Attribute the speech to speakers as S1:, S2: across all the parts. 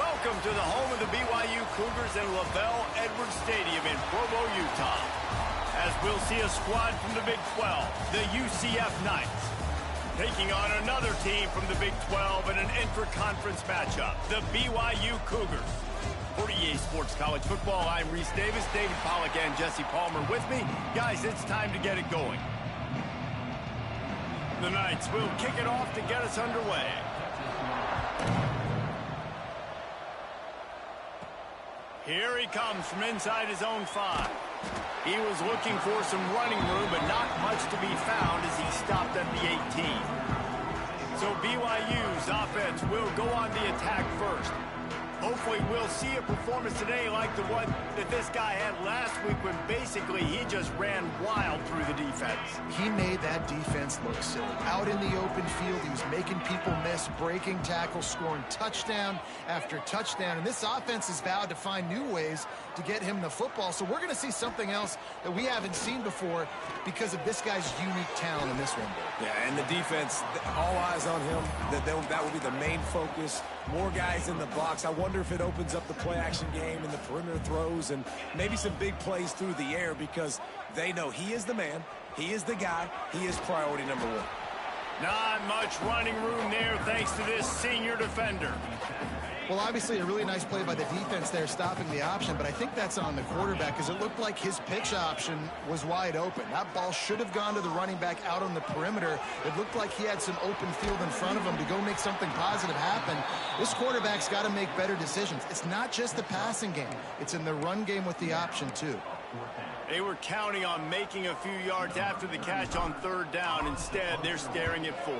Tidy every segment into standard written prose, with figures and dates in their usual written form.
S1: Welcome to the home of the BYU Cougars in LaBelle Edwards Stadium in Provo, Utah. As we'll see a squad from the Big 12, the UCF Knights, taking on another team from the Big 12 in an intra-conference matchup, the BYU Cougars. For EA Sports College Football, I'm Reese Davis, David Pollack, and Jesse Palmer with me. Guys, it's time to get it going. The Knights will kick it off to get us underway. Here he comes from inside his own 5. He was looking for some running room, but not much to be found as he stopped at the 18. So BYU's offense will go on the attack first. Hopefully we'll see a performance today like the one that this guy had last week when basically he just ran wild through the defense.
S2: He made that defense look silly. Out in the open field, he was making people miss, breaking tackles, scoring touchdown after touchdown. And this offense has vowed to find new ways to get him the football. So we're going to see something else that we haven't seen before because of this guy's unique talent in this one.
S3: Yeah, and the defense, all eyes on him. That will be the main focus. More guys in the box. I wonder if it opens up the play-action game and the perimeter throws and maybe some big plays through the air because they know he is the man, he is the guy, he is priority number 1.
S1: Not much running room there thanks to this senior defender.
S2: Well, obviously a really nice play by the defense there stopping the option, but I think that's on the quarterback because it looked like his pitch option was wide open. That ball should have gone to the running back out on the perimeter. It looked like he had some open field in front of him to go make something positive happen. This quarterback's got to make better decisions. It's not just the passing game. It's in the run game with the option, too.
S1: They were counting on making a few yards after the catch on 3rd down. Instead, they're staring at 4th.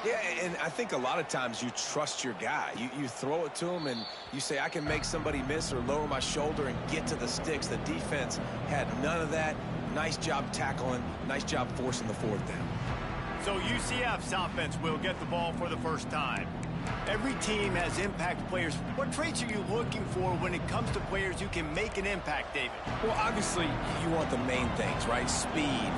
S3: Yeah, and I think a lot of times you trust your guy. You throw it to him and you say, I can make somebody miss or lower my shoulder and get to the sticks. The defense had none of that. Nice job tackling. Nice job forcing the 4th down.
S1: So UCF's offense will get the ball for the first time. Every team has impact players. What traits are you looking for when it comes to players who can make an impact, David?
S3: Well, obviously, you want the main things, right? Speed,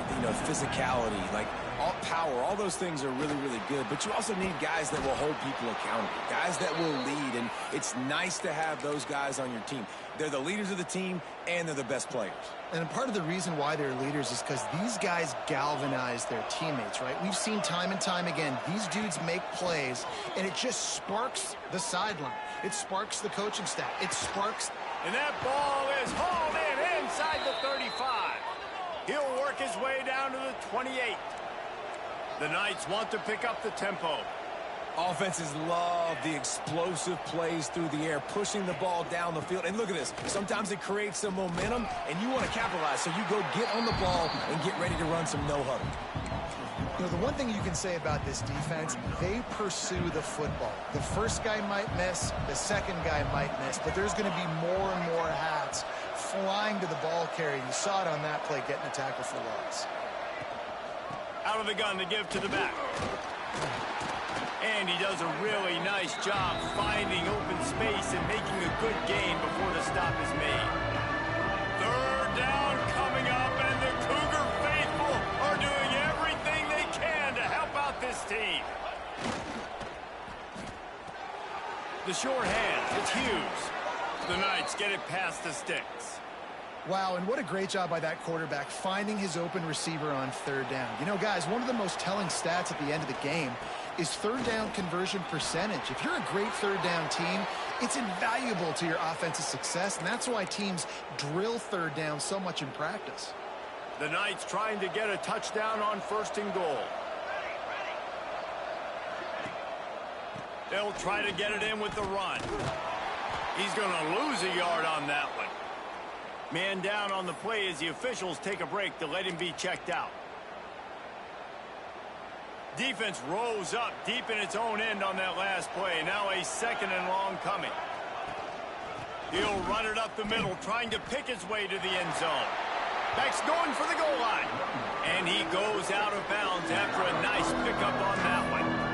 S3: physicality, like all power. All those things are really, really good. But you also need guys that will hold people accountable, guys that will lead. And it's nice to have those guys on your team. They're the leaders of the team, and they're the best players.
S2: And part of the reason why they're leaders is because these guys galvanize their teammates, right? We've seen time and time again, these dudes make plays, and it just sparks the sideline. It sparks the coaching staff. It sparks.
S1: And that ball is hauled in inside the 35. He'll work his way down to the 28. The Knights want to pick up the tempo.
S3: Offenses love the explosive plays through the air, pushing the ball down the field. And look at this. Sometimes it creates some momentum, and you want to capitalize. So you go get on the ball and get ready to run some no-huddle.
S2: The one thing you can say about this defense, they pursue the football. The first guy might miss, the second guy might miss, but there's going to be more and more hats flying to the ball carrier. You saw it on that play, getting a tackle for loss.
S1: Out of the gun to give to the back. And he does a really nice job finding open space and making a good gain before the stop is made. 3rd down coming up, and the Cougar faithful are doing everything they can to help out this team. The short hands, it's Hughes. The Knights get it past the sticks.
S2: Wow, and what a great job by that quarterback finding his open receiver on 3rd down. Guys, one of the most telling stats at the end of the game is 3rd down conversion percentage. If you're a great 3rd down team, it's invaluable to your offensive success, and that's why teams drill 3rd down so much in practice.
S1: The Knights trying to get a touchdown on 1st and goal. They'll try to get it in with the run. He's going to lose a yard on that one. Man down on the play as the officials take a break to let him be checked out. Defense rose up deep in its own end on that last play. Now a 2nd and long coming. He'll run it up the middle, trying to pick his way to the end zone. Back's going for the goal line. And he goes out of bounds after a nice pickup on that one.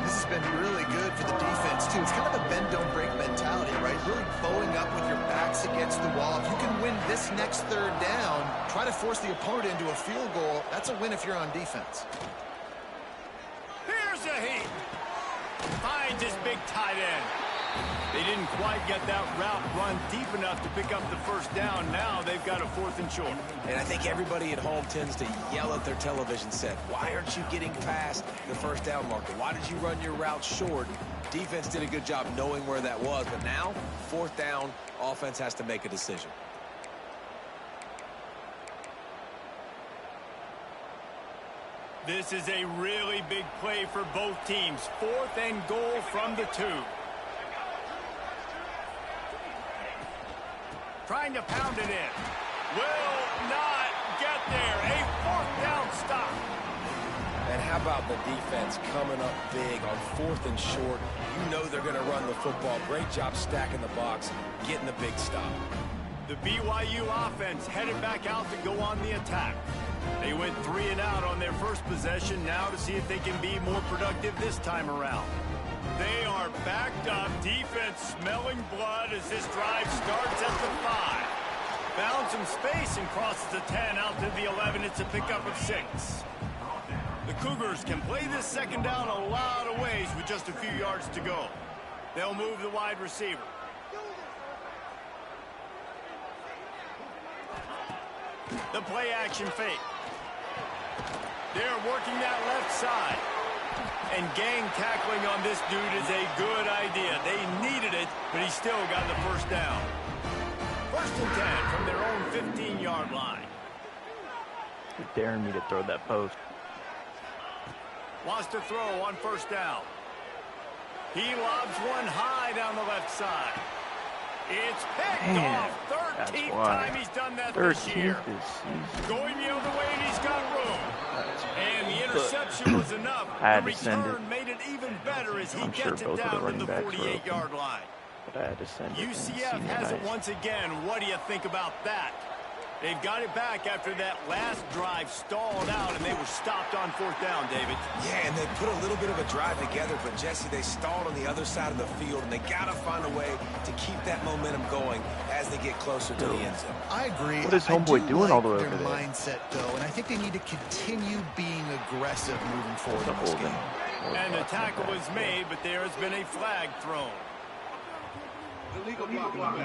S2: This has been really good for the defense, too. It's kind of a bend-don't-break mentality, right? Really bowing up with your backs against the wall. If you can win this next 3rd down, try to force the opponent into a field goal. That's a win if you're on defense.
S1: Here's a heat. Finds his big tight end. They didn't quite get that route run deep enough to pick up the first down. Now they've got a 4th and short.
S3: And I think everybody at home tends to yell at their television set, why aren't you getting past the first down marker? Why did you run your route short? Defense did a good job knowing where that was, but now, 4th down, offense has to make a decision.
S1: This is a really big play for both teams. 4th and goal from the 2. Trying to pound it in. Will not get there. A 4th down stop.
S3: And how about the defense coming up big on 4th and short? You know they're going to run the football. Great job stacking the box, getting the big stop.
S1: The BYU offense headed back out to go on the attack. They went 3 and out on their first possession, now to see if they can be more productive this time around. They are backed up, defense smelling blood as this drive starts at the 5. Found some space and crosses the 10 out to the 11. It's a pickup of 6. The Cougars can play this second down a lot of ways with just a few yards to go. They'll move the wide receiver. The play action fake. They're working that left side. And gang tackling on this dude is a good idea. They needed it, but he still got the first down. 1st and 10 from their own 15-yard line.
S4: They're daring me to throw that post.
S1: Wants to throw on 1st down. He lobs one high down the left side. It's picked off. 13th time he's done that this year. Going the other way, and he's got room. And the interception was enough. The return made it even better as he gets it down to the 48-yard line.
S4: But I had to send it.
S1: UCF has it once again. What do you think about that? They've got it back after that last drive stalled out, and they were stopped on 4th down, David.
S3: Yeah, and they put a little bit of a drive together, but, Jesse, they stalled on the other side of the field, and they got to find a way to keep that momentum going as they get closer to the end zone.
S2: I agree.
S4: What is Homeboy doing all the way over there?
S2: Their mindset, though, and I think they need to continue being aggressive moving forward in this game.
S1: And the tackle was made, but there has been a flag thrown.
S5: Illegal block.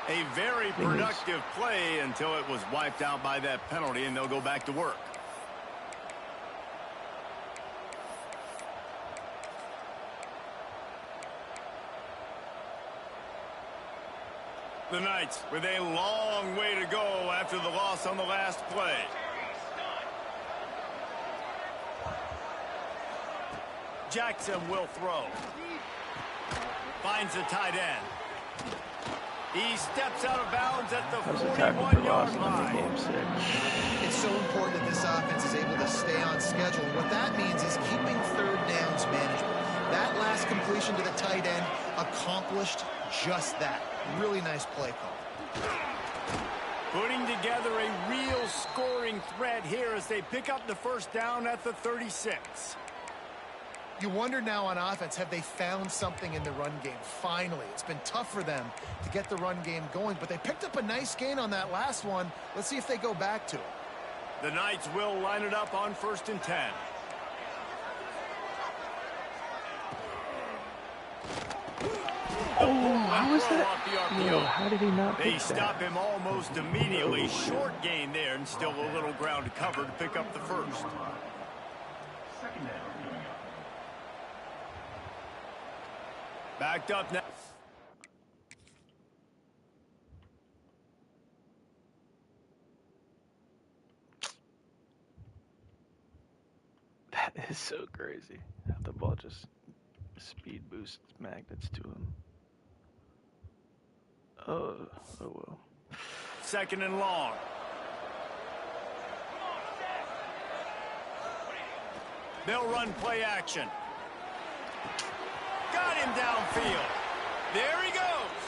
S1: A very productive play until it was wiped out by that penalty, and they'll go back to work. The Knights with a long way to go after the loss on the last play. Jackson will throw. Finds the tight end. He steps out of bounds at the 41-yard line.
S2: It's so important that this offense is able to stay on schedule. What that means is keeping 3rd downs manageable. That last completion to the tight end accomplished just that. Really nice play call.
S1: Putting together a real scoring threat here as they pick up the 1st down at the 36.
S2: You wonder now on offense, have they found something in the run game? Finally, it's been tough for them to get the run game going, but they picked up a nice gain on that last one. Let's see if they go back to it.
S1: The Knights will line it up on 1st and 10.
S4: Oh, how was that? Yo, how did he not pick that?
S1: They stop him almost immediately. Short gain there, and still a little ground to cover to pick up the 1st. Backed up now.
S4: That is so crazy. How the ball just speed boosts magnets to him. Oh well.
S1: 2nd and long. They'll run play action. Got him downfield. There he goes.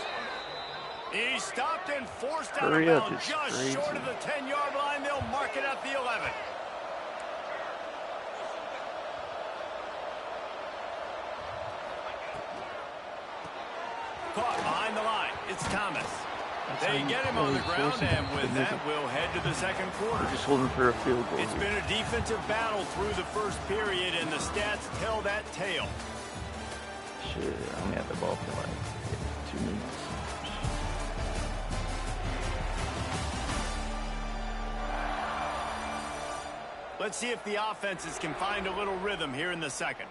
S1: He stopped and forced out of bounds just short of the 10-yard line. They'll mark it at the 11. Caught behind the line. It's Thomas. They get him on the ground, and with that, we'll head to the 2nd quarter.
S4: Just holding for a field goal.
S1: It's been a defensive battle through the 1st period, and the stats tell that tale.
S4: Shit, I only had the ball for like 2 minutes.
S1: Let's see if the offenses can find a little rhythm here in the second.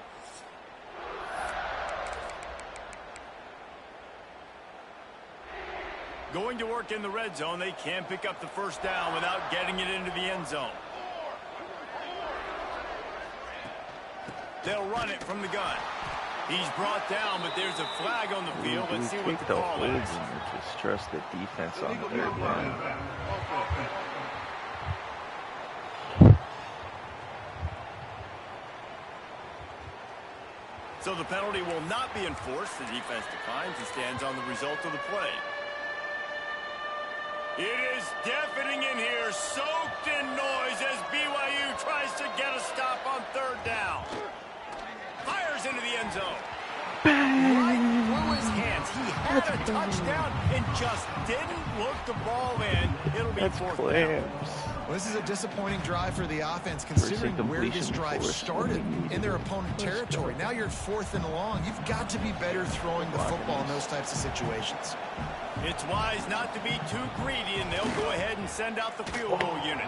S1: Going to work in the red zone, they can pick up the first down without getting it into the end zone. They'll run it from the gun. He's brought down, but there's a flag on the field. Let's see what the call is.
S4: Just trust the defense on the third down.
S1: So the penalty will not be enforced. The defense declines and stands on the result of the play. It is deafening in here, soaked in noise as BYU tries to get a stop on third down. Fires into the end zone. Right through his hands. He had a touchdown and just didn't look the ball in. It'll be fourth down.
S2: Well, this is a disappointing drive for the offense, considering where this drive started in their opponent territory. Now you're 4th and long. You've got to be better throwing the football in those types of situations.
S1: It's wise not to be too greedy, and they'll go ahead and send out the field goal unit.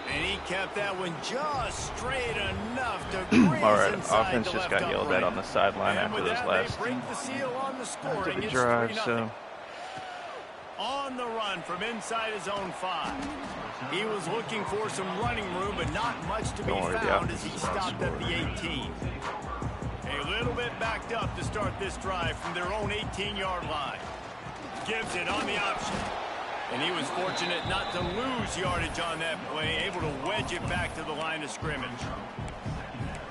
S1: And he kept that one just straight enough to graze
S4: all right,
S1: inside
S4: offense
S1: the
S4: just
S1: left
S4: got yelled at on the sideline after this last
S1: break the seal on the scoring.
S4: the drive, so
S1: on the run from inside his own 5. He was looking for some running room, but not much to be found as he stopped at the 18. A little bit backed up to start this drive from their own 18-yard line. Gives it on the option. And he was fortunate not to lose yardage on that play, able to wedge it back to the line of scrimmage.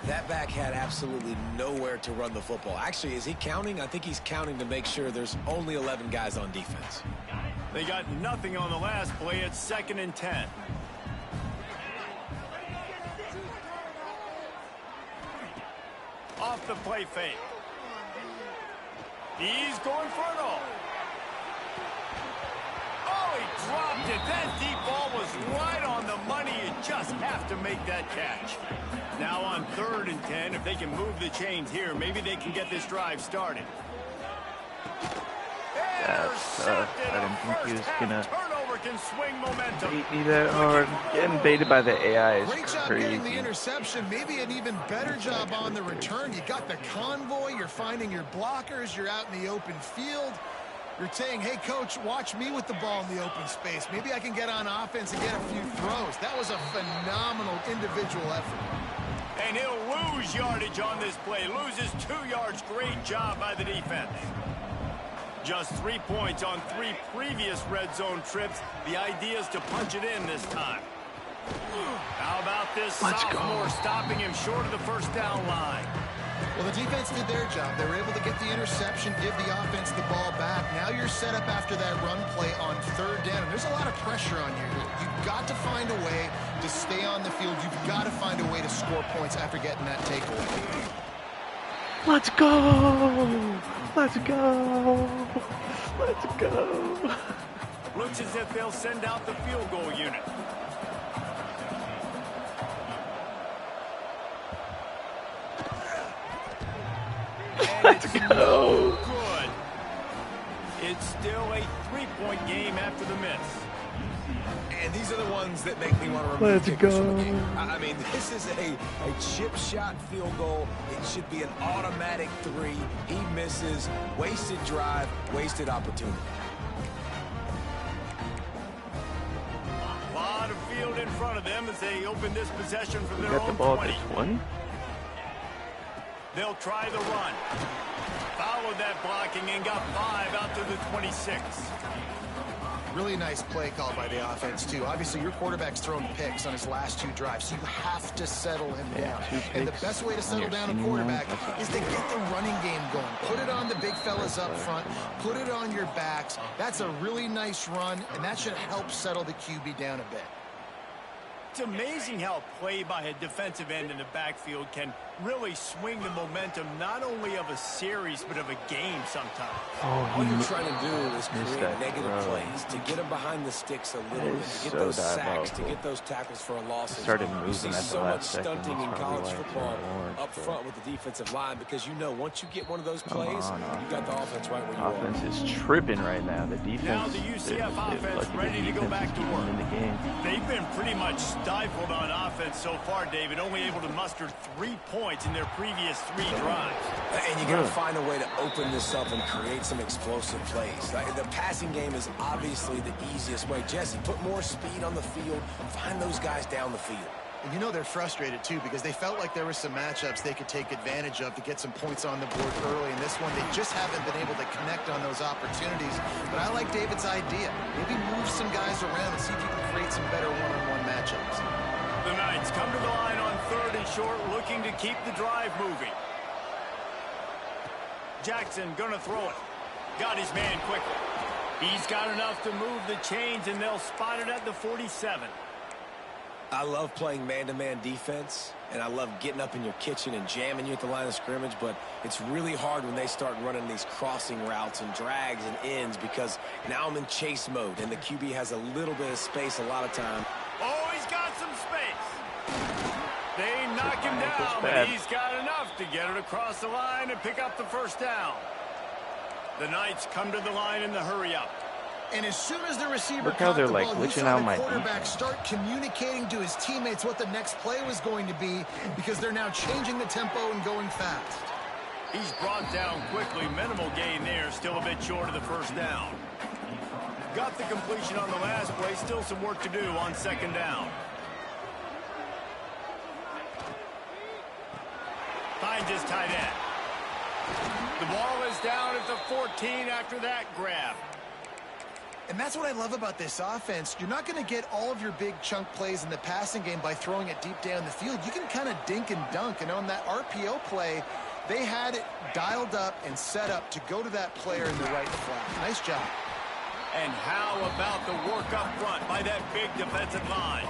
S3: That back had absolutely nowhere to run the football. Actually, is he counting? I think he's counting to make sure there's only 11 guys on defense.
S1: They got nothing on the last play. It's 2nd and 10. Off the play fake. He's going for it all. Oh, he dropped it. That deep ball was right on the money. You just have to make that catch. Now on 3rd and 10, if they can move the chains here, maybe they can get this drive started.
S4: that's tough. I didn't think he was gonna
S1: turnover can swing momentum.
S4: beat me that hard. Getting baited by the AI is
S2: Great job
S4: crazy.
S2: getting the interception. Maybe an even better job on the return. You got the convoy. You're finding your blockers. You're out in the open field. You're saying, hey, coach, watch me with the ball in the open space. Maybe I can get on offense and get a few throws. That was a phenomenal individual effort.
S1: And he'll lose yardage on this play. Loses 2 yards. Great job by the defense. Just 3 points on 3 previous red zone trips. The idea is to punch it in this time. How about this sophomore stopping him short of the first down line?
S2: Well, the defense did their job. They were able to get the interception, give the offense the ball back. Now you're set up after that run play on 3rd down. And there's a lot of pressure on you. You've got to find a way to stay on the field. You've got to find a way to score points after getting that takeaway.
S4: Let's go! Let's go! Let's go!
S1: Looks as if they'll send out the field goal unit.
S4: Let's go!
S1: Good. It's still a 3-point game after the miss.
S3: And these are the ones that make me want to remove kickers from the game. I mean, this is a chip shot field goal. It should be an automatic 3. He misses. Wasted drive, wasted opportunity.
S1: A lot of field in front of them as they open this possession from their
S4: Got the
S1: own
S4: ball
S1: 20.
S4: at the 20.
S1: They'll try the run. Followed that blocking and got 5 out to the 26.
S2: Really nice play call by the offense, too. Obviously, your quarterback's thrown picks on his last 2 drives, so you have to settle him down. And the best way to settle down a quarterback is to get the running game going. Put it on the big fellas up front. Put it on your backs. That's a really nice run, and that should help settle the QB down a bit.
S1: It's amazing how play by a defensive end in the backfield can really swing the momentum not only of a series but of a game sometimes.
S3: All you're trying to do is create negative plays to get them behind the sticks a little bit, to get those sacks, to get those tackles for a loss. You see so much stunting in college football up front with the defensive line because you know once you get one of those plays, you got the offense right where you want.
S4: Offense is tripping right now. The defense.
S1: Now the UCF offense ready to go back to work.
S4: In the game.
S1: They've been pretty much stifled on offense so far, David. Only able to muster 3 points in their previous 3 drives.
S3: And you got to find a way to open this up and create some explosive plays. The passing game is obviously the easiest way. Jesse, put more speed on the field. Find those guys down the field.
S2: And you know they're frustrated, too, because they felt like there were some matchups they could take advantage of to get some points on the board early. In this one, they just haven't been able to connect on those opportunities. But I like David's idea. Maybe move some guys around and see if you can create some better one-on-one matchups.
S1: The Knights come to the line on 3rd and short, looking to keep the drive moving. Jackson gonna throw it. Got his man quickly. He's got enough to move the chains, and they'll spot it at the 47.
S3: I love playing man-to-man defense, and I love getting up in your kitchen and jamming you at the line of scrimmage, but it's really hard when they start running these crossing routes and drags and ends because now I'm in chase mode, and the QB has a little bit of space a lot of time.
S1: Oh, he's got some space. They knock him down, but he's got enough to get it across the line and pick up the first down. The Knights come to the line in the hurry-up.
S2: And as soon as the receiver
S4: Look how they're
S2: the
S4: like
S2: ball,
S4: glitching out my
S2: quarterback start communicating to his teammates what the next play was going to be because they're now changing the tempo and going fast.
S1: He's brought down quickly. Minimal gain there. Still a bit short of the first down. Got the completion on the last play. Still some work to do on 2nd down. Finds his tight end. The ball is down at the 14 after that grab.
S2: And that's what I love about this offense. You're not going to get all of your big chunk plays in the passing game by throwing it deep down the field. You can kind of dink and dunk. And on that RPO play, they had it dialed up and set up to go to that player in the right flat. Nice job.
S1: And how about the work up front by that big defensive line?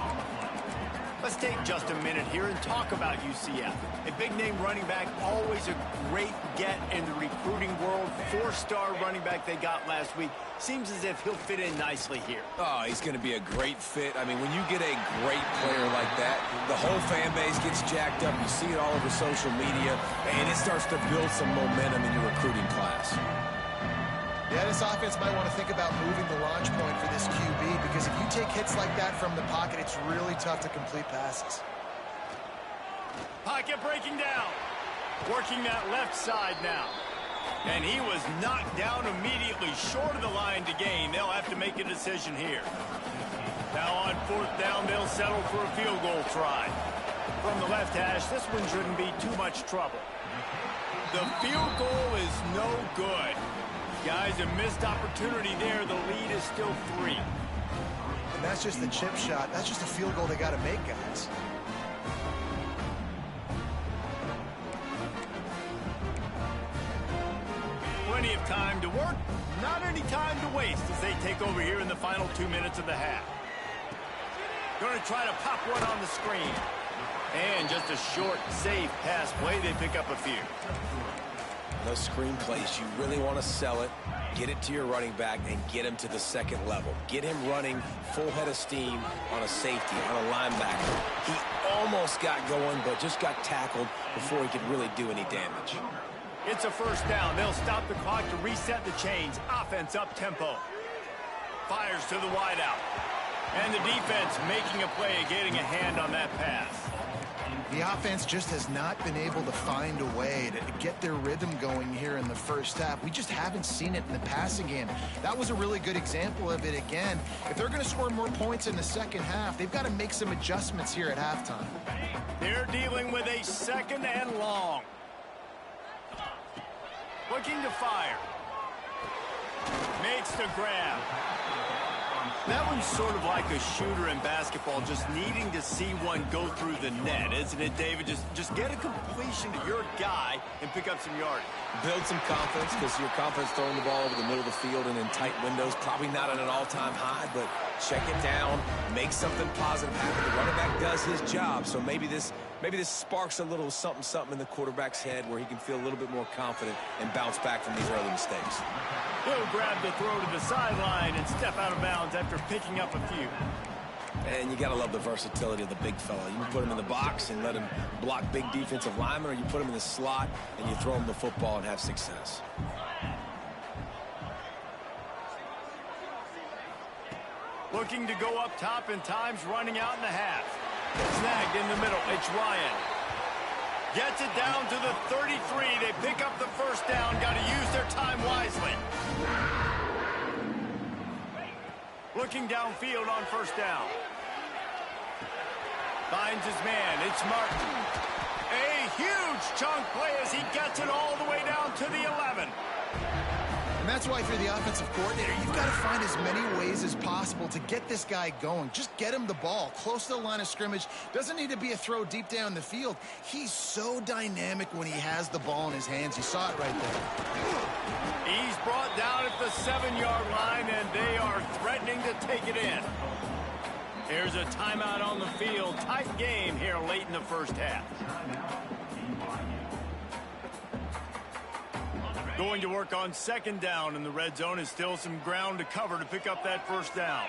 S1: Let's take just a minute here and talk about UCF. A big-name running back, always a great get in the recruiting world. 4-star running back they got last week. Seems as if he'll fit in nicely here.
S3: Oh, he's going to be a great fit. I mean, when you get a great player like that, the whole fan base gets jacked up. You see it all over social media, and it starts to build some momentum in your recruiting class.
S2: Yeah, this offense might want to think about moving the launch point for this QB because if you take hits like that from the pocket, it's really tough to complete passes.
S1: Pocket breaking down. Working that left side now. And he was knocked down immediately short of the line to gain. They'll have to make a decision here. Now on 4th down, they'll settle for a field goal try. From the left hash, this one shouldn't be too much trouble. The field goal is no good. Guys, a missed opportunity there. The lead is still 3.
S2: And that's just the chip shot. That's just a field goal they got to make, guys.
S1: Plenty of time to work. Not any time to waste as they take over here in the final 2 minutes of the half. Going to try to pop one on the screen. And just a short, safe pass play. They pick up a few.
S3: Those screen plays, you really want to sell it, get it to your running back, and get him to the 2nd level. Get him running full head of steam on a safety, on a linebacker. He almost got going, but just got tackled before he could really do any damage.
S1: It's a 1st down. They'll stop the clock to reset the chains. Offense up tempo. Fires to the wideout. And the defense making a play, getting a hand on that pass.
S2: The offense just has not been able to find a way to get their rhythm going here in the first half. We just haven't seen it in the passing game. That was a really good example of it again. If they're going to score more points in the second half, they've got to make some adjustments here at halftime.
S1: They're dealing with a 2nd and long. Looking to fire. Makes the grab. That one's sort of like a shooter in basketball, just needing to see one go through the net, isn't it, David? Just get a completion to your guy and pick up some yardage.
S3: Build some confidence because your confidence throwing the ball over the middle of the field and in tight windows, probably not at an all-time high, but check it down, make something positive happen. The running back does his job, so maybe this sparks a little something in the quarterback's head where he can feel a little bit more confident and bounce back from these early mistakes.
S1: He'll grab the throw to the sideline and step out of bounds after picking up a few.
S3: And you got to love the versatility of the big fella. You can put him in the box and let him block big defensive linemen, or you put him in the slot and you throw him the football and have success.
S1: Looking to go up top, and time's running out in the half. Snagged in the middle. It's Ryan. Gets it down to the 33. They pick up the first down. Got to use their time wisely. Looking downfield on first down. Finds his man. It's Martin. A huge chunk play as he gets it all the way down to the 11.
S2: And that's why, if you're the offensive coordinator, you've got to find as many ways as possible to get this guy going. Just get him the ball close to the line of scrimmage. Doesn't need to be a throw deep down the field. He's so dynamic when he has the ball in his hands. You saw it right there.
S1: He's brought down at the 7-yard line, and they are threatening to take it in. Here's a timeout on the field. Tight game here late in the first half. Going to work on second down in the red zone, is still some ground to cover to pick up that first down.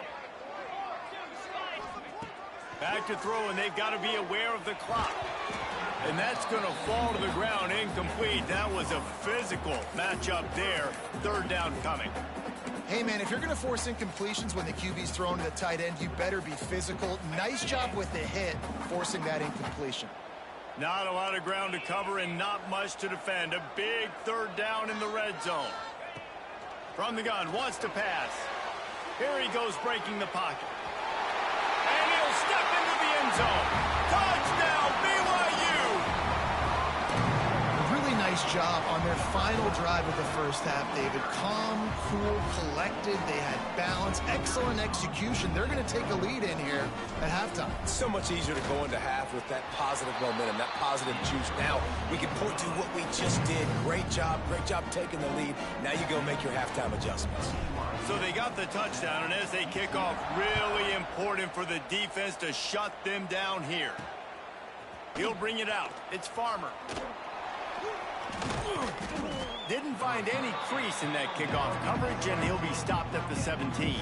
S1: Back to throw, and they've got to be aware of the clock. And that's going to fall to the ground, incomplete. That was a physical matchup there. Third down coming.
S2: Hey, man, if you're going to force incompletions when the QB's thrown to the tight end, you better be physical. Nice job with the hit, forcing that incompletion.
S1: Not a lot of ground to cover and not much to defend. A big third down in the red zone. From the gun, wants to pass. Here he goes, breaking the pocket. And he'll step into the end zone. Touchdown, BYU!
S2: Really nice job on their final drive of the first half, David. Calm, cool, collected. They had balance, excellent execution. They're going to take a lead in here at halftime.
S3: It's so much easier to go into half with that positive momentum, that positive juice. Now we can point to what we just did. Great job taking the lead. Now you go make your halftime adjustments.
S1: So they got the touchdown, and as they kick off, really important for the defense to shut them down here. He'll bring it out. It's Farmer. Didn't find any crease in that kickoff coverage, and he'll be stopped at the 17.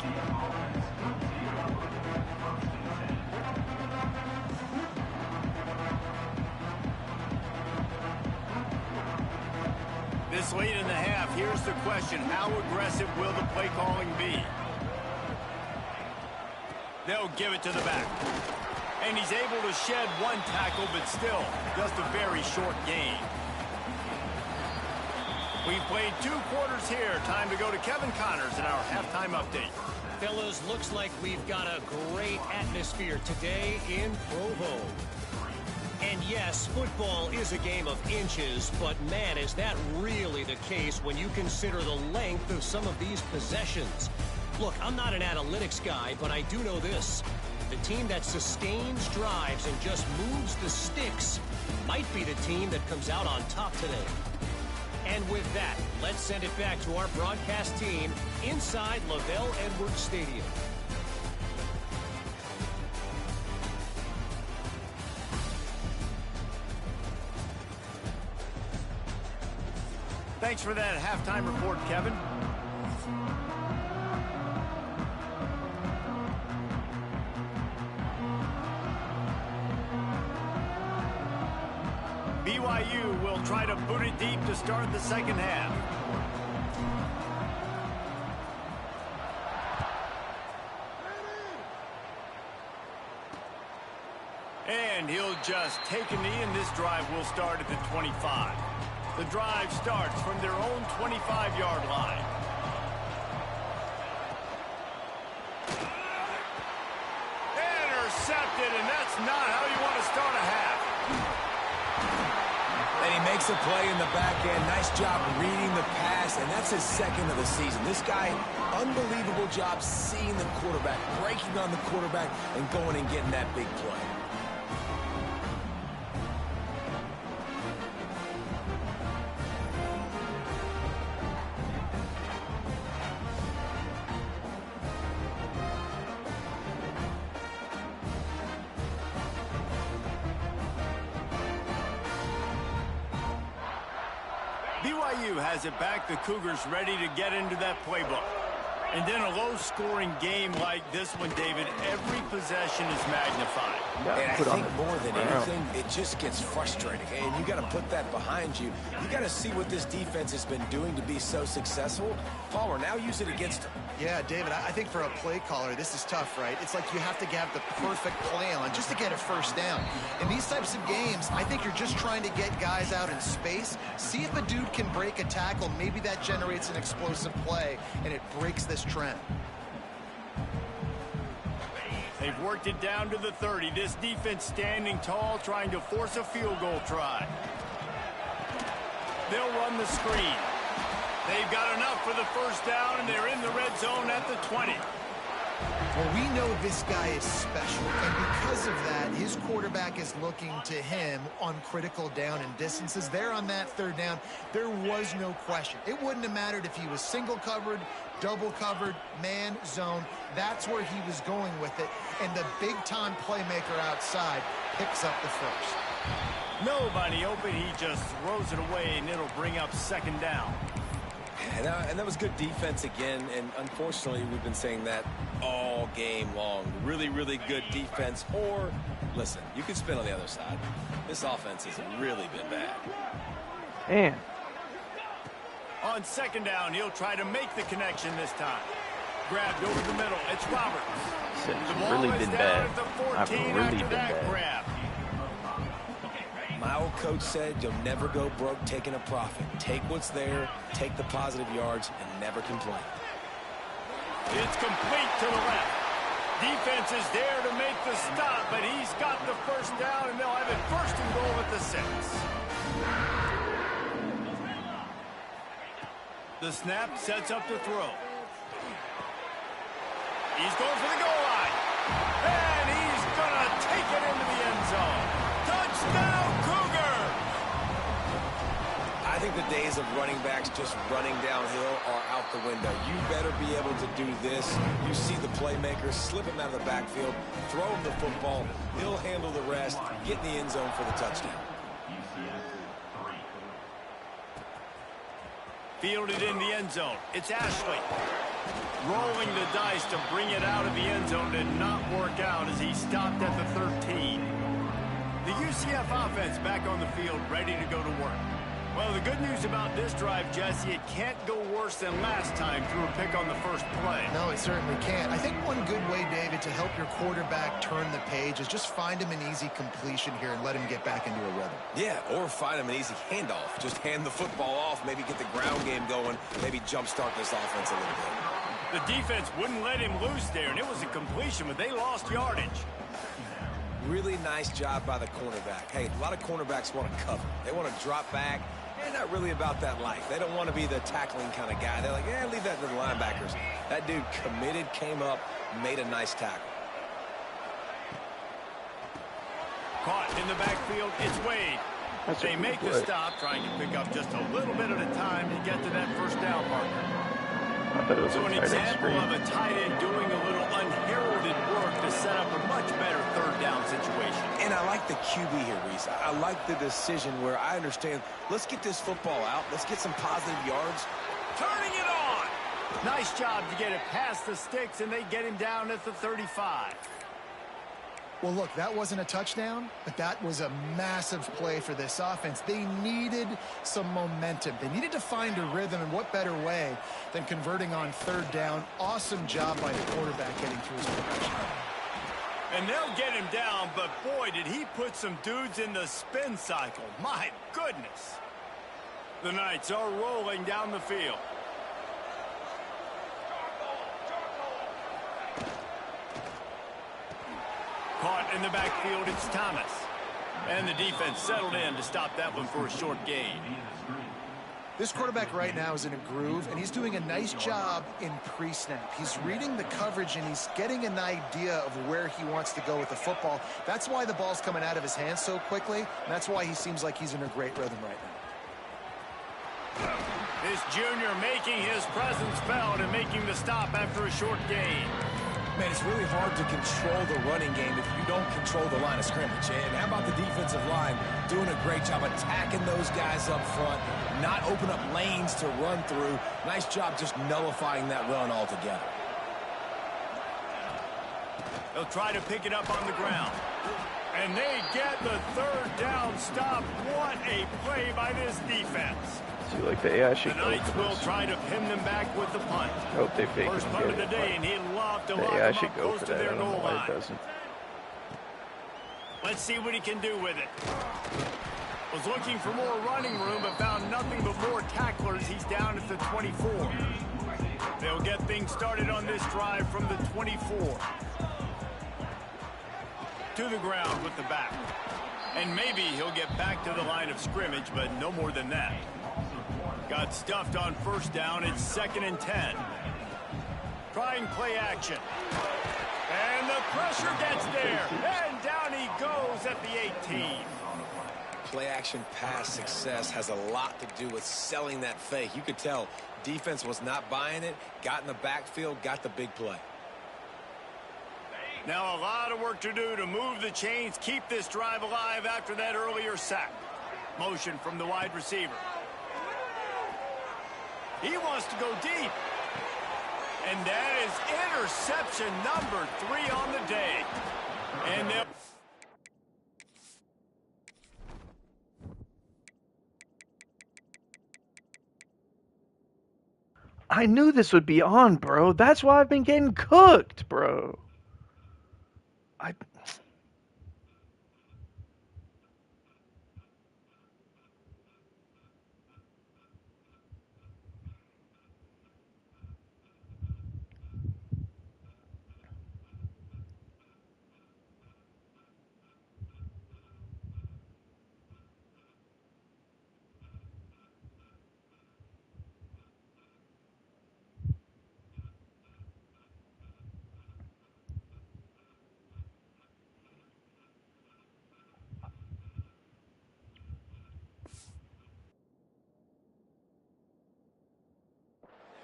S1: This late in the half, here's the question: how aggressive will the play calling be? They'll give it to the back. And he's able to shed one tackle, but still just a very short gain. We've played 2 quarters here. Time to go to Kevin Connors in our halftime update.
S6: Fellas, looks like we've got a great atmosphere today in Provo. And yes, football is a game of inches, but man, is that really the case when you consider the length of some of these possessions. Look, I'm not an analytics guy, but I do know this. The team that sustains drives and just moves the sticks might be the team that comes out on top today. And with that, let's send it back to our broadcast team inside LaVell Edwards Stadium.
S1: Thanks for that halftime report, Kevin. BYU will try to boot it deep to start the second half. And he'll just take a knee, and this drive will start at the 25. The drive starts from their own 25-yard line. Intercepted, and that's not how you want to start a half.
S3: And he makes a play in the back end. Nice job reading the pass, and that's his second of the season. This guy, unbelievable job seeing the quarterback, breaking on the quarterback, and going and getting that big play.
S1: BYU has it back. The Cougars ready to get into that playbook. And then a low-scoring game like this one, David, every possession is magnified.
S3: And I think more than anything, it just gets frustrating. And you got to put that behind you. You got to see what this defense has been doing to be so successful. Palmer, now use it against them.
S2: Yeah, David, I think for a play caller, this is tough, right? It's like you have to have the perfect play on just to get a first down. In these types of games, I think you're just trying to get guys out in space, see if a dude can break a tackle. Maybe that generates an explosive play, and it breaks this trend.
S1: They've worked it down to the 30. This defense standing tall, trying to force a field goal try. They'll run the screen. They've got enough for the first down, and they're in the red zone at the 20.
S2: Well, we know this guy is special, and because of that, his quarterback is looking to him on critical down and distances. There on that third down, there was no question. It wouldn't have mattered if he was single covered, double covered, man, zone. That's where he was going with it, and the big-time playmaker outside picks up the first.
S1: Nobody open. He just throws it away, and it'll bring up second down.
S3: And that was good defense again, and unfortunately, we've been saying that all game long. Really, really good defense, or, listen, you can spin on the other side. This offense has really been bad.
S4: And
S1: On second down, he'll try to make the connection this time. Grabbed over the middle. It's Roberts. The ball
S4: really
S1: is
S4: been
S1: down
S4: bad.
S1: at the 14
S4: I've really
S1: after
S4: been
S1: that
S4: bad.
S1: grab.
S3: My old coach said you'll never go broke taking a profit. Take what's there, take the positive yards, and never complain.
S1: It's complete to the left. Defense is there to make the stop, but he's got the first down, and they'll have it first and goal at the 6. The snap sets up the throw. He's going for the goal line. And he's going to take it into the end zone. Touchdown, Cougar!
S3: I think the days of running backs just running downhill are out the window. You better be able to do this. You see the playmaker, slip him out of the backfield, throw him the football. He'll handle the rest, get in the end zone for the touchdown.
S1: Fielded in the end zone. It's Ashley. Rolling the dice to bring it out of the end zone did not work out as he stopped at the 13. The UCF offense back on the field, ready to go to work. Well, the good news about this drive, Jesse, it can't go worse than last time through a pick on the first play.
S2: No, it certainly can't. I think one good way, David, to help your quarterback turn the page is just find him an easy completion here and let him get back into a rhythm.
S3: Yeah, or find him an easy handoff. Just hand the football off, maybe get the ground game going, maybe jumpstart this offense a little bit.
S1: The defense wouldn't let him loose there, and it was a completion, but they lost yardage.
S3: Really nice job by the cornerback. Hey, a lot of cornerbacks want to cover. They want to drop back. They're not really about that life. They don't want to be the tackling kind of guy. They're like, yeah, leave that to the linebackers. That dude committed, came up, made a nice tackle.
S1: Caught in the backfield, it's Wade. They make the stop, trying to pick up just a little bit at a time to get to that first down marker.
S4: I thought it was
S1: So
S4: a
S1: an
S4: tight end
S1: example
S4: screen.
S1: of a tight end doing a little unheralded work to set up a much better third down situation.
S3: And I like the QB here, Reese. I like the decision where I understand, let's get this football out. Let's get some positive yards.
S1: Turning it on! Nice job to get it past the sticks, and they get him down at the 35.
S2: Well, look, that wasn't a touchdown, but that was a massive play for this offense. They needed some momentum. They needed to find a rhythm, and what better way than converting on third down. Awesome job by the quarterback getting through his progression.
S1: And they'll get him down, but boy, did he put some dudes in the spin cycle. My goodness. The Knights are rolling down the field. Caught in the backfield, it's Thomas. And the defense settled in to stop that one for a short gain.
S2: This quarterback right now is in a groove, and he's doing a nice job in pre-snap. He's reading the coverage, and he's getting an idea of where he wants to go with the football. That's why the ball's coming out of his hands so quickly, and that's why he seems like he's in a great rhythm right now.
S1: This junior making his presence felt and making the stop after a short gain.
S3: Man, it's really hard to control the running game if you don't control the line of scrimmage. And how about the defensive line doing a great job attacking those guys up front, not open up lanes to run through. Nice job just nullifying that run altogether.
S1: They'll try to pick it up on the ground. And they get the third down stop. What a play by this defense.
S4: See, like the AI should
S1: The
S4: go
S1: Knights
S4: for
S1: will
S4: this.
S1: try to pin them back with the punt.
S4: I hope they fake
S1: First
S4: and
S1: punt
S4: get
S1: of the
S4: it,
S1: day, and he'd love to
S4: but
S1: lock
S4: the AI
S1: them
S4: should
S1: up
S4: go
S1: close
S4: for
S1: to
S4: that. I
S1: their
S4: don't know
S1: goal
S4: why
S1: line.
S4: it doesn't.
S1: Let's see what he can do with it. Was looking for more running room, but found nothing but more tacklers. He's down at the 24. They'll get things started on this drive from the 24. To the ground with the back. And maybe he'll get back to the line of scrimmage, but no more than that. Got stuffed on first down. It's 2nd and 10. Trying play action. And the pressure gets there. And down he goes at the 18.
S3: Play action pass success has a lot to do with selling that fake. You could tell defense was not buying it, got in the backfield, got the big play.
S1: Now a lot of work to do to move the chains, keep this drive alive after that earlier sack. Motion from the wide receiver. He wants to go deep. And that is interception number 3 on the day. And they'll...
S4: I knew this would be on, bro. That's why I've been getting cooked, bro.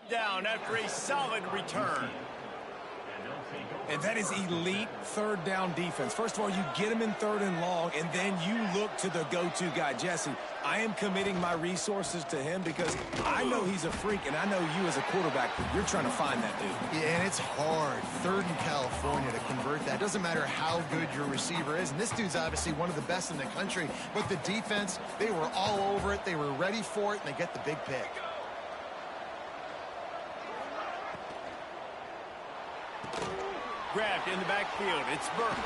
S1: down after a solid return.
S3: And that is elite third down defense. First of all, you get him in 3rd and long, and then you look to the go-to guy. Jesse, I am committing my resources to him because I know he's a freak, and I know you as a quarterback, you're trying to find that dude.
S2: Yeah, and it's hard, 3rd in California, to convert that. Doesn't matter how good your receiver is, and this dude's obviously one of the best in the country, but the defense, they were all over it, they were ready for it, and they get the big pick.
S1: Grabbed in the backfield. It's Burke.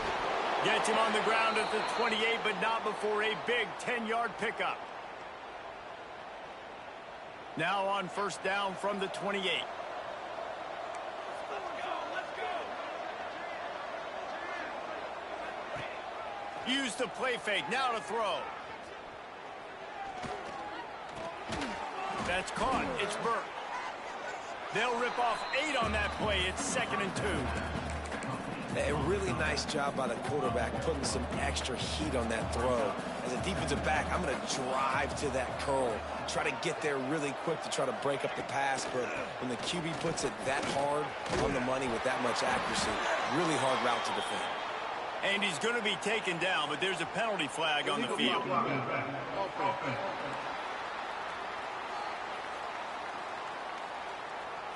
S1: Gets him on the ground at the 28, but not before a big 10-yard pickup. Now on first down from the 28. Use the play fake. Now to throw. That's caught. It's Burke. They'll rip off 8 on that play. It's 2nd and 2.
S3: A really nice job by the quarterback putting some extra heat on that throw. As a defensive back, I'm going to drive to that curl, try to get there really quick to try to break up the pass. But when the QB puts it that hard on the money with that much accuracy, really hard route to defend.
S1: And he's going to be taken down, but there's a penalty flag on the field.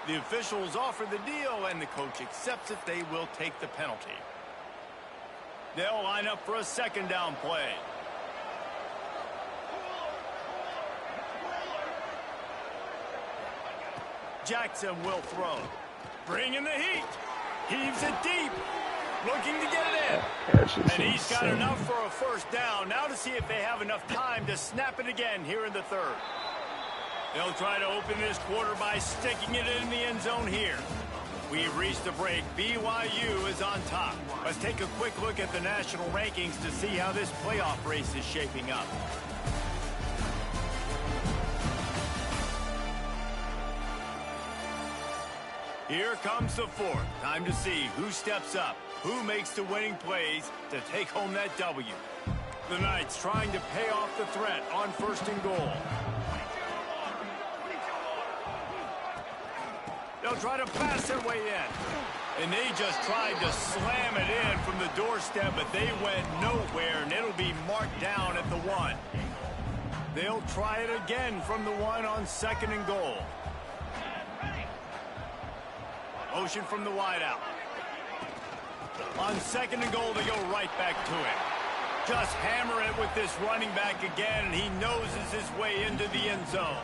S1: The officials offer the deal, and the coach accepts it. They will take the penalty. They'll line up for a 2nd down play. Jackson will throw. Bringing the heat. Heaves it deep. Looking to get it in. And he's got enough for a first down. Now to see if they have enough time to snap it again here in the 3rd. They'll try to open this quarter by sticking it in the end zone here. We've reached the break. BYU is on top. Let's take a quick look at the national rankings to see how this playoff race is shaping up. Here comes the 4th. Time to see who steps up, who makes the winning plays to take home that W. The Knights trying to pay off the threat on 1st and goal. They'll try to pass their way in. And they just tried to slam it in from the doorstep, but they went nowhere, and it'll be marked down at the 1. They'll try it again from the 1 on 2nd and goal. Motion from the wideout. On 2nd and goal, they go right back to it. Just hammer it with this running back again, and he noses his way into the end zone.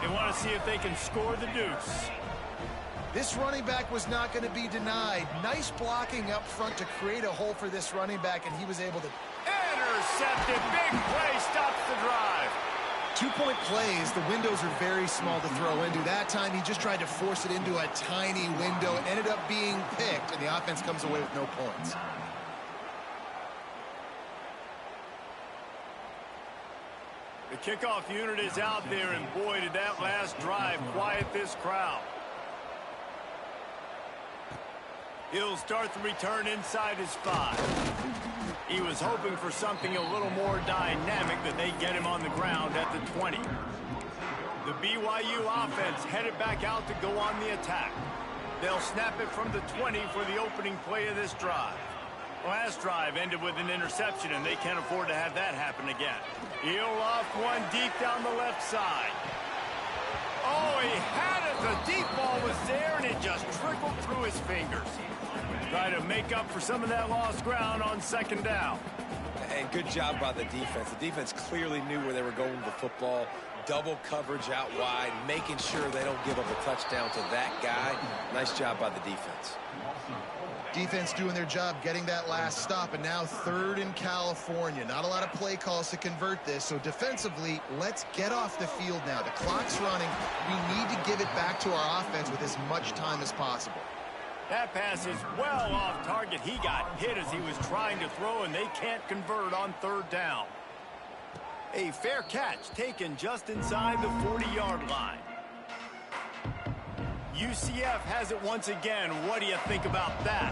S1: They want to see if they can score the deuce.
S2: This running back was not going to be denied. Nice blocking up front to create a hole for this running back, and he was able to...
S1: Intercepted. Big play stops the drive.
S2: 2-point plays, the windows are very small to throw into. That time, he just tried to force it into a tiny window. It ended up being picked, and the offense comes away with no points.
S1: The kickoff unit is out there, and boy, did that last drive quiet this crowd. He'll start the return inside his 5. He was hoping for something a little more dynamic, that they get him on the ground at the 20. The BYU offense headed back out to go on the attack. They'll snap it from the 20 for the opening play of this drive. Last drive ended with an interception, and they can't afford to have that happen again. He'll loft one deep down the left side. Oh, he had it. The deep ball was there, and it just trickled through his fingers. Try to make up for some of that lost ground on 2nd down.
S3: And good job by the defense. The defense clearly knew where they were going with the football. Double coverage out wide, making sure they don't give up a touchdown to that guy. Nice job by the defense.
S2: Defense doing their job, getting that last stop, and now 3rd in California. Not a lot of play calls to convert this, so defensively, let's get off the field now. The clock's running. We need to give it back to our offense with as much time as possible.
S1: That pass is well off target. He got hit as he was trying to throw, and they can't convert on 3rd down. A fair catch taken just inside the 40-yard line. UCF has it once again. What do you think about that?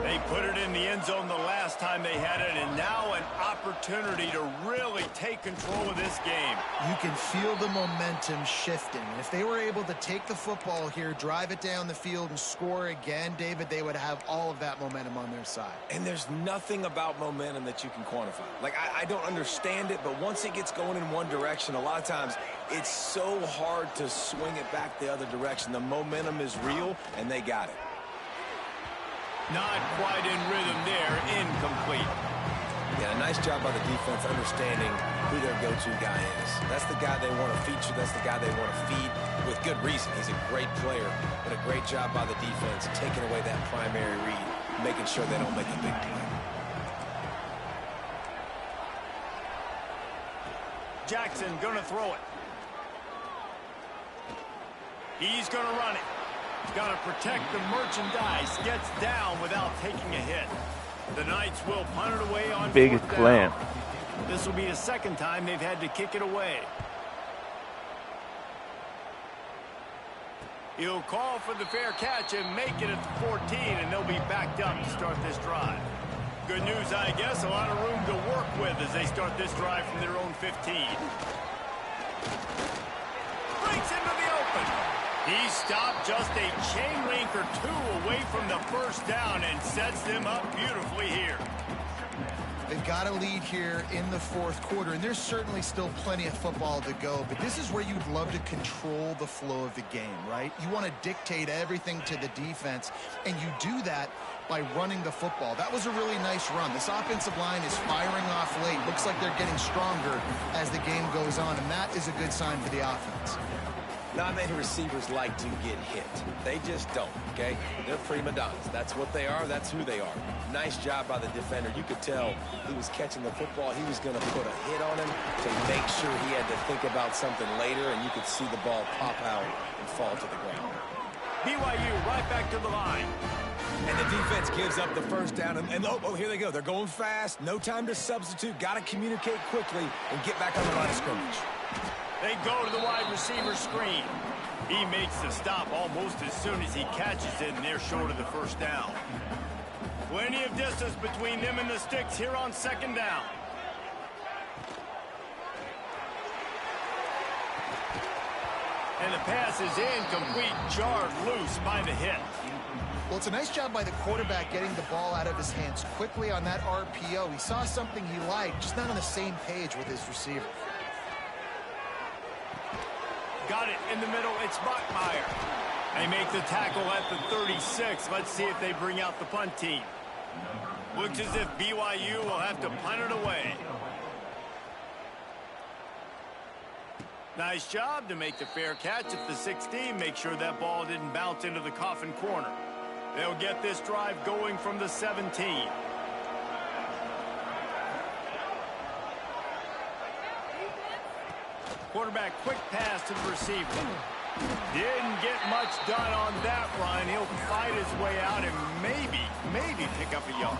S1: They put it in the end zone the last time they had it, and now an opportunity to really take control of this game.
S2: You can feel the momentum shifting. And if they were able to take the football here, drive it down the field, and score again, David, they would have all of that momentum on their side.
S3: And there's nothing about momentum that you can quantify. Like, I don't understand it, but once it gets going in one direction, a lot of times it's so hard to swing it back the other direction. The momentum is real, and they got it.
S1: Not quite in rhythm there. Incomplete.
S3: Yeah, a nice job by the defense understanding who their go-to guy is. That's the guy they want to feature. That's the guy they want to feed with good reason. He's a great player, but a great job by the defense taking away that primary read, making sure they don't make a big play.
S1: Jackson going to throw it. He's going to run it. Got to protect the merchandise. Gets down without taking a hit. The Knights will punt it away on
S4: Big
S1: 4th
S4: plan.
S1: down. This will be the 2nd time they've had to kick it away. He'll call for the fair catch and make it at the 14, and they'll be backed up to start this drive. Good news, I guess. A lot of room to work with as they start this drive from their own 15. Breaks into the open. He stopped just a chain link or 2 away from the 1st down and sets them up beautifully here.
S2: They've got a lead here in the 4th quarter, and there's certainly still plenty of football to go, but this is where you'd love to control the flow of the game, right? You want to dictate everything to the defense, and you do that by running the football. That was a really nice run. This offensive line is firing off late. Looks like they're getting stronger as the game goes on, and that is a good sign for the offense.
S3: Not many receivers like to get hit. They just don't, okay? They're prima donnas. That's what they are. That's who they are. Nice job by the defender. You could tell he was catching the football. He was going to put a hit on him to make sure he had to think about something later, and you could see the ball pop out and fall to the ground.
S1: BYU right back to the line.
S3: And the defense gives up the 1st down. And oh, here they go. They're going fast. No time to substitute. Got to communicate quickly and get back on the line of scrimmage.
S1: They go to the wide receiver screen. He makes the stop almost as soon as he catches it, and they're short of the 1st down. Plenty of distance between them and the sticks here on 2nd down. And the pass is incomplete, jarred loose by the hit.
S2: Well, it's a nice job by the quarterback getting the ball out of his hands quickly on that RPO. He saw something he liked, just not on the same page with his receiver.
S1: Got it in the middle. It's Buckmeyer. They make the tackle at the 36. Let's see if they bring out the punt team. Looks as if BYU will have to punt it away. Nice job to make the fair catch at the 16. Make sure that ball didn't bounce into the coffin corner. They'll get this drive going from the 17. Quarterback, quick pass to the receiver. Didn't get much done on that run. He'll fight his way out and maybe pick up a yard.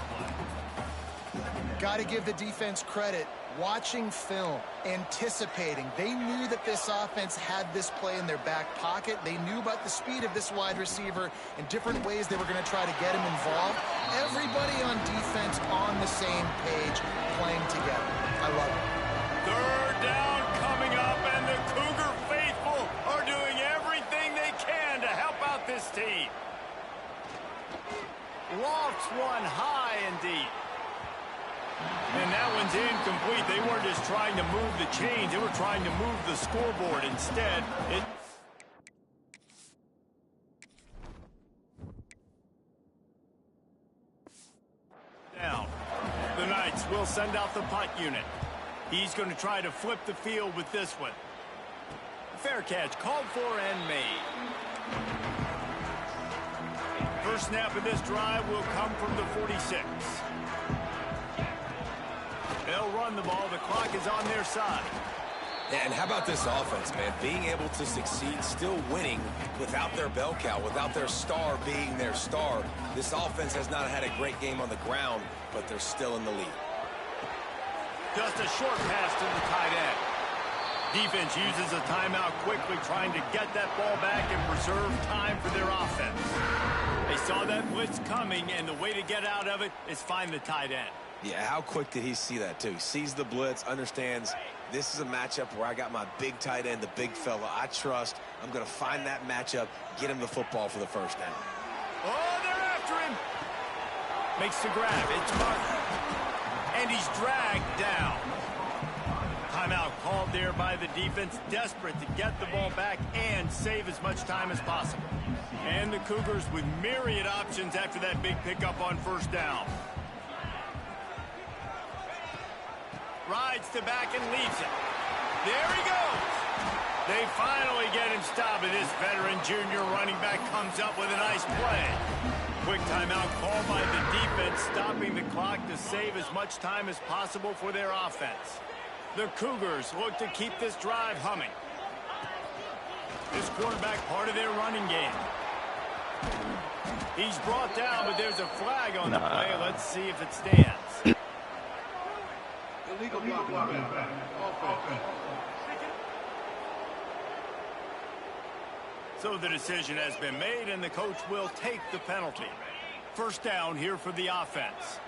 S2: Got to give the defense credit. Watching film, anticipating. They knew that this offense had this play in their back pocket. They knew about the speed of this wide receiver and different ways they were going to try to get him involved. Everybody on defense on the same page, playing together. I love it.
S1: Third down coming up, and the Cougar faithful are doing everything they can to help out this team. Lofts one high indeed. And that one's incomplete. They weren't just trying to move the chains. They were trying to move the scoreboard. Instead, down. The Knights will send out the punt unit. He's going to try to flip the field with this one. Fair catch called for and made. First snap of this drive will come from the 46. They'll run the ball. The clock is on their side.
S3: And how about this offense, man? Being able to succeed, still winning without their bell cow, without their star being their star. This offense has not had a great game on the ground, but they're still in the lead.
S1: Just a short pass to the tight end. Defense uses a timeout quickly, trying to get that ball back and preserve time for their offense. They saw that blitz coming, and the way to get out of it is find the tight end.
S3: Yeah, how quick did he see that, too? Sees the blitz, understands this is a matchup where I got my big tight end, the big fella I trust. I'm going to find that matchup, get him the football for the first down.
S1: Oh, they're after him. Makes the grab. It's Martin. And he's dragged down. Timeout called there by the defense, desperate to get the ball back and save as much time as possible. And the Cougars with myriad options after that big pickup on first down. Rides to back and leaves it. There he goes. They finally get him stopped, and this veteran junior running back comes up with a nice play. Quick timeout called by the defense, stopping the clock to save as much time as possible for their offense. The Cougars look to keep this drive humming. This quarterback part of their running game. He's brought down, but there's a flag on the play. Let's see if it stands.
S5: Illegal blocking.
S1: So the decision has been made, and the coach will take the penalty. First down here for the offense.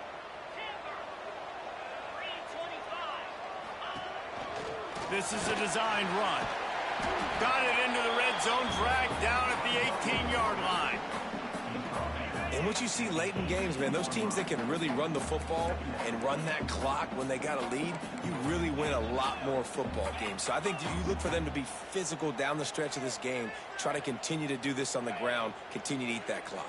S1: This is a designed run. Got it into the red zone, dragged down at the 18-yard line.
S3: And what you see late in games, man, those teams that can really run the football and run that clock when they got a lead, you really win a lot more football games. So I think you look for them to be physical down the stretch of this game, try to continue to do this on the ground, continue to eat that clock.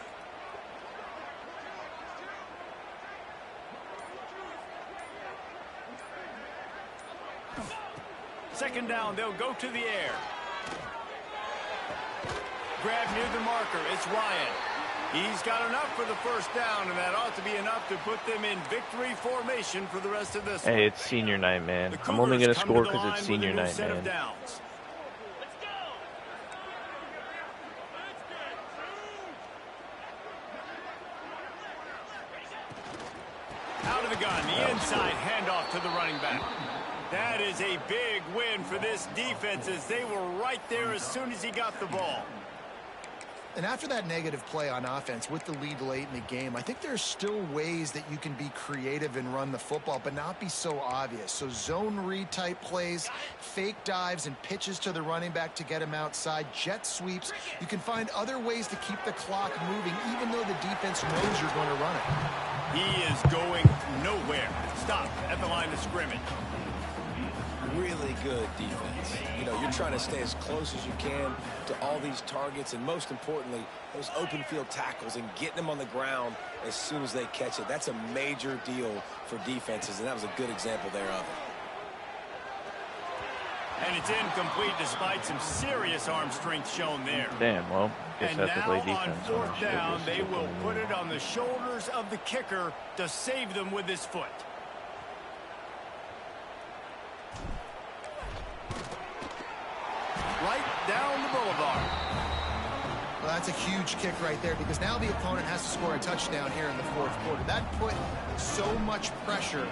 S1: Second down, they'll go to the air. Grab near the marker, it's Ryan. He's got enough for the first down, and that ought to be enough to put them in victory formation for the rest of this one.
S4: Hey, it's senior night, man. I'm only going to score because it's senior night, man.
S1: Out of the gun, the inside handoff to the running back. That is a big win for this defense, as they were right there as soon as he got the ball.
S2: And after that negative play on offense with the lead late in the game, I think there's still ways that you can be creative and run the football, but not be so obvious. So zone read type plays, fake dives, and pitches to the running back to get him outside, jet sweeps. You can find other ways to keep the clock moving, even though the defense knows you're going to run it.
S1: He is going nowhere. Stop at the line of scrimmage.
S3: Really good defense. You know, you're trying to stay as close as you can to all these targets, and most importantly, those open field tackles and getting them on the ground as soon as they catch it. That's a major deal for defenses, and that was a good example there of it.
S1: And it's incomplete despite some serious arm strength shown there.
S4: Damn, well, guess
S1: And
S4: I have to
S1: now
S4: play
S1: on
S4: defense.
S1: fourth down, they will put it on the shoulders of the kicker to save them with his foot. Right down the boulevard.
S2: Well, that's a huge kick right there because now the opponent has to score a touchdown here in the fourth quarter. That put so much pressure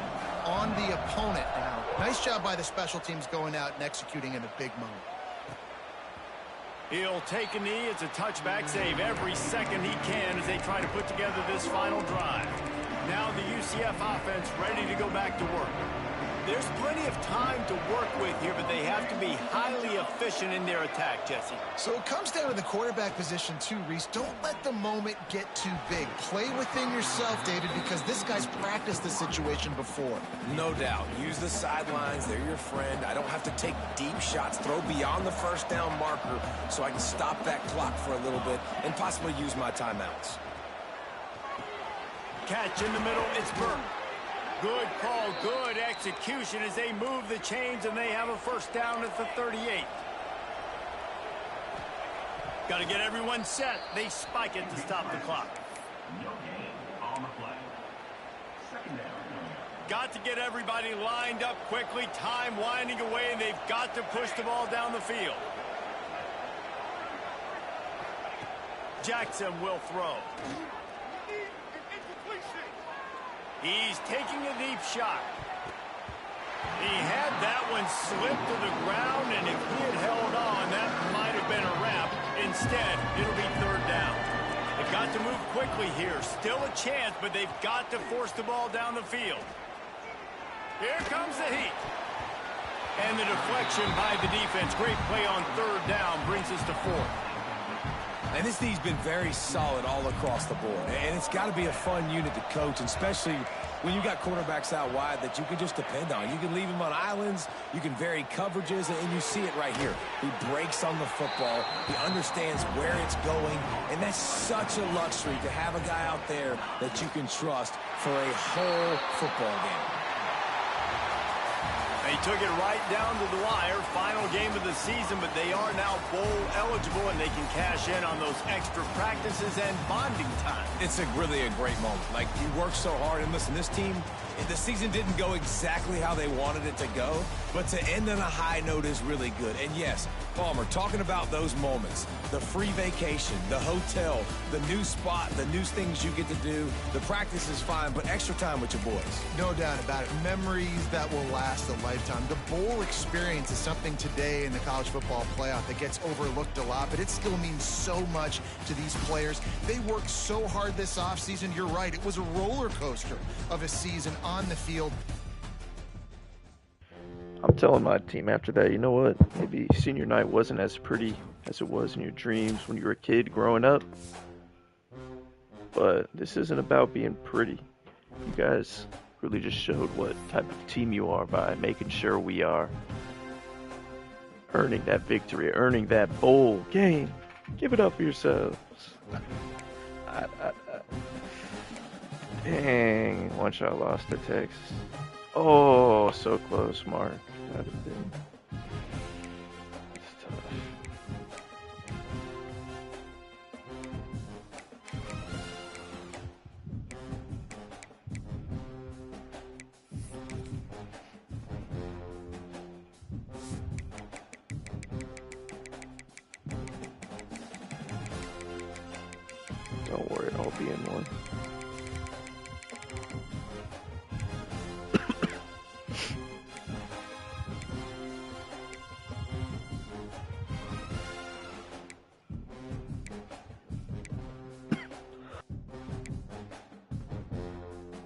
S2: on the opponent now. Nice job by the special teams going out and executing in a big moment.
S1: He'll take a knee. It's a touchback save every second he can as they try to put together this final drive. Now the UCF offense ready to go back to work. There's plenty of time to work with here, but they have to be highly efficient in their attack, Jesse.
S2: So it comes down to the quarterback position too, Reese. Don't let the moment get too big. Play within yourself, David, because this guy's practiced this situation before.
S3: No doubt. Use the sidelines. They're your friend. I don't have to take deep shots. Throw beyond the first down marker so I can stop that clock for a little bit and possibly use my timeouts.
S1: Catch in the middle. It's Burke. Good call, good execution as they move the chains and they have a first down at the 38. Got to get everyone set. They spike it to stop the clock. Got to get everybody lined up quickly. Time winding away, and they've got to push the ball down the field. Jackson will throw. He's taking a deep shot. He had that one slip to the ground, and if he had held on, that might have been a wrap. Instead, it'll be third down. They've got to move quickly here. Still a chance, but they've got to force the ball down the field. Here comes the heat. And the deflection by the defense. Great play on third down brings us to fourth.
S3: And this team's been very solid all across the board. And it's got to be a fun unit to coach, and especially when you got quarterbacks out wide that you can just depend on. You can leave them on islands, you can vary coverages, and you see it right here. He breaks on the football, he understands where it's going, and that's such a luxury to have a guy out there that you can trust for a whole football game.
S1: They took it right down to the wire. Final game of the season, but they are now bowl eligible, and they can cash in on those extra practices and bonding time.
S3: It's really a great moment. Like, you work so hard, and listen, this team, the season didn't go exactly how they wanted it to go, but to end on a high note is really good. And yes, Palmer, talking about those moments, the free vacation, the hotel, the new spot, the new things you get to do, the practice is fine, but extra time with your boys.
S2: No doubt about it. Memories that will last a lifetime. The bowl experience is something today in the college football playoff that gets overlooked a lot, but it still means so much to these players. They worked so hard this offseason. You're right. It was a roller coaster of a season on the field.
S4: I'm telling my team after that, you know what? Maybe senior night wasn't as pretty as it was in your dreams when you were a kid growing up. But this isn't about being pretty. You guys really just showed what type of team you are by making sure we are earning that victory, earning that bowl game. Give it up for yourselves. Dang, one shot lost to Texas. Oh, so close, Mark. That'd have been. It's tough. Don't worry, I'll be in one.